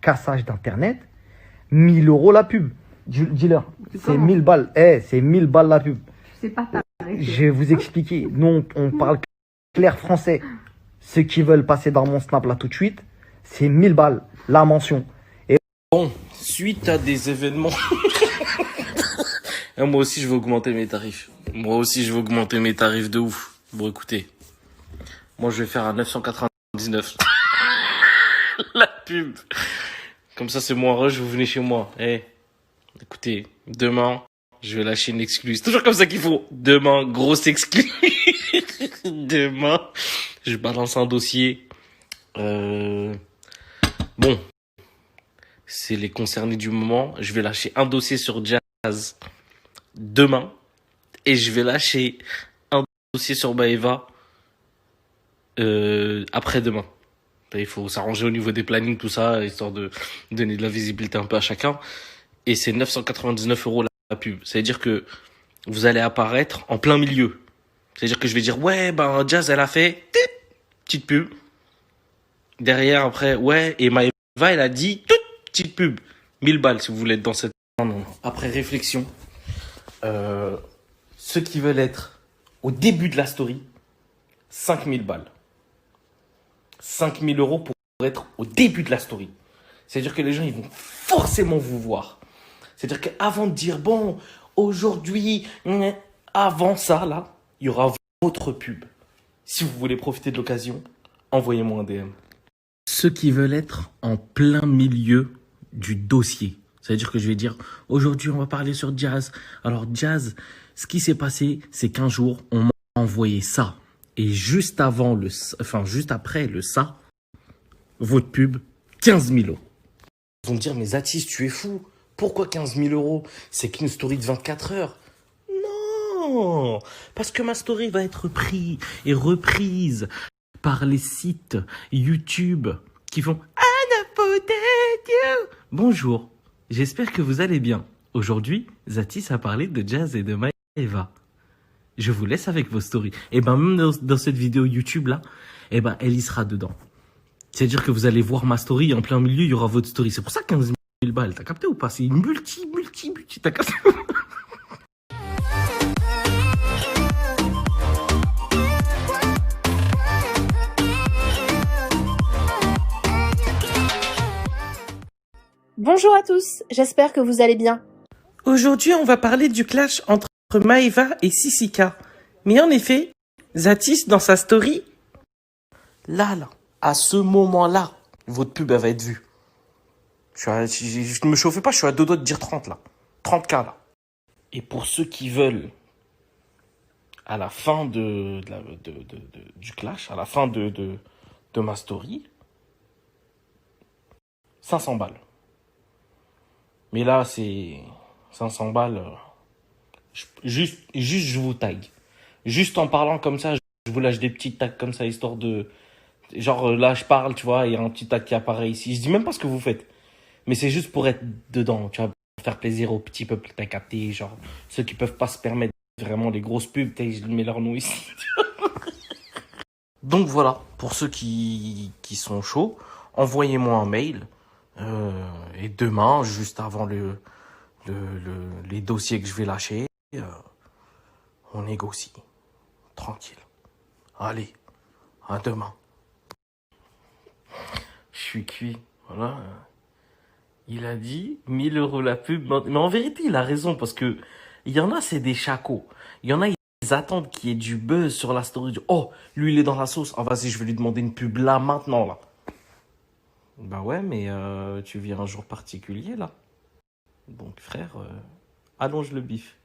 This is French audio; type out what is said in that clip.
cassage d'Internet, 1000 euros la pub. Dis-leur, c'est 1000 balles. C'est 1000 balles la pub. Je sais pas t'arrêter. Je vais vous expliquer. Nous, on parle clair français. Ceux qui veulent passer dans mon Snap là tout de suite, c'est 1000 balles, la mention. Bon, suite à des événements... Moi aussi, je vais augmenter mes tarifs. Moi aussi, je vais augmenter mes tarifs de ouf. Bon, écoutez. Moi, je vais faire à 999. La pub. Comme ça, c'est moins rush, vous venez chez moi. Écoutez, demain, je vais lâcher une exclue. C'est toujours comme ça qu'il faut. Demain, grosse exclue. Demain, je balance un dossier. Bon, c'est les concernés du moment. Je vais lâcher un dossier sur Jazz demain. Et je vais lâcher un dossier sur Maeva après-demain. Il faut s'arranger au niveau des plannings, tout ça, histoire de donner de la visibilité un peu à chacun. Et c'est 999 € la pub. C'est-à-dire que vous allez apparaître en plein milieu. C'est-à-dire que je vais dire, ouais, ben, Jazz, elle a fait petite pub. Derrière, après, ouais, et Maeva, elle a dit petite pub. 1000 balles, si vous voulez être dans cette... Non. Après réflexion, ceux qui veulent être au début de la story, 5000 balles. 5000 € pour être au début de la story. C'est-à-dire que les gens, ils vont forcément vous voir. C'est-à-dire qu'avant de dire, bon, aujourd'hui, avant ça, là, il y aura votre pub. Si vous voulez profiter de l'occasion, envoyez-moi un DM. Ceux qui veulent être en plein milieu du dossier. C'est-à-dire que je vais dire, aujourd'hui, on va parler sur Jazz. Alors, Jazz, ce qui s'est passé, c'est qu'un jour, on m'a envoyé ça. Et juste après le ça, votre pub, 15 000 €. Ils vont me dire, mais Zatis, tu es fou. Pourquoi 15 000 €? C'est qu'une story de 24 heures. Non, parce que ma story va être reprise par les sites YouTube qui font Bonjour, j'espère que vous allez bien. Aujourd'hui, Zatis a parlé de Jazz et de Maeva. Je vous laisse avec vos stories. Et ben même dans cette vidéo YouTube là, et ben elle y sera dedans. C'est-à-dire que vous allez voir ma story en plein milieu, il y aura votre story. C'est pour ça 15 000 balles. T'as capté ou pas? C'est une multi. T'as capté? Bonjour à tous, j'espère que vous allez bien. Aujourd'hui, on va parler du clash entre Maeva et Sissika. Mais en effet, Zatis, dans sa story... Là, à ce moment-là, votre pub, elle va être vue. Je ne me chauffais pas, je suis à deux doigts de dire 30, là. 30K, là. Et pour ceux qui veulent, à la fin du clash, à la fin de ma story, 500 balles. Mais là, c'est 500 balles. Juste, je vous tag. Juste en parlant comme ça, je vous lâche des petits tags comme ça, histoire de... Genre, là, je parle, tu vois, il y a un petit tag qui apparaît ici. Je dis même pas ce que vous faites. Mais c'est juste pour être dedans, tu vois, pour faire plaisir au petit peuple, t'as capté. Genre, ceux qui peuvent pas se permettre vraiment les grosses pubs, je mets leur nom ici. Donc voilà, pour ceux qui sont chauds, envoyez-moi un mail. Et demain, juste avant les dossiers que je vais lâcher, on négocie. Tranquille. Allez, à demain. Je suis cuit. Voilà. Il a dit 1000 € la pub. Mais en vérité, il a raison parce que il y en a, c'est des chacos. Il y en a, ils attendent qu'il y ait du buzz sur la story. Oh, lui, il est dans la sauce. Ah, vas-y, je vais lui demander une pub là, maintenant, là. Bah ouais, mais tu viens un jour particulier, là. Donc, frère, allonge le bif.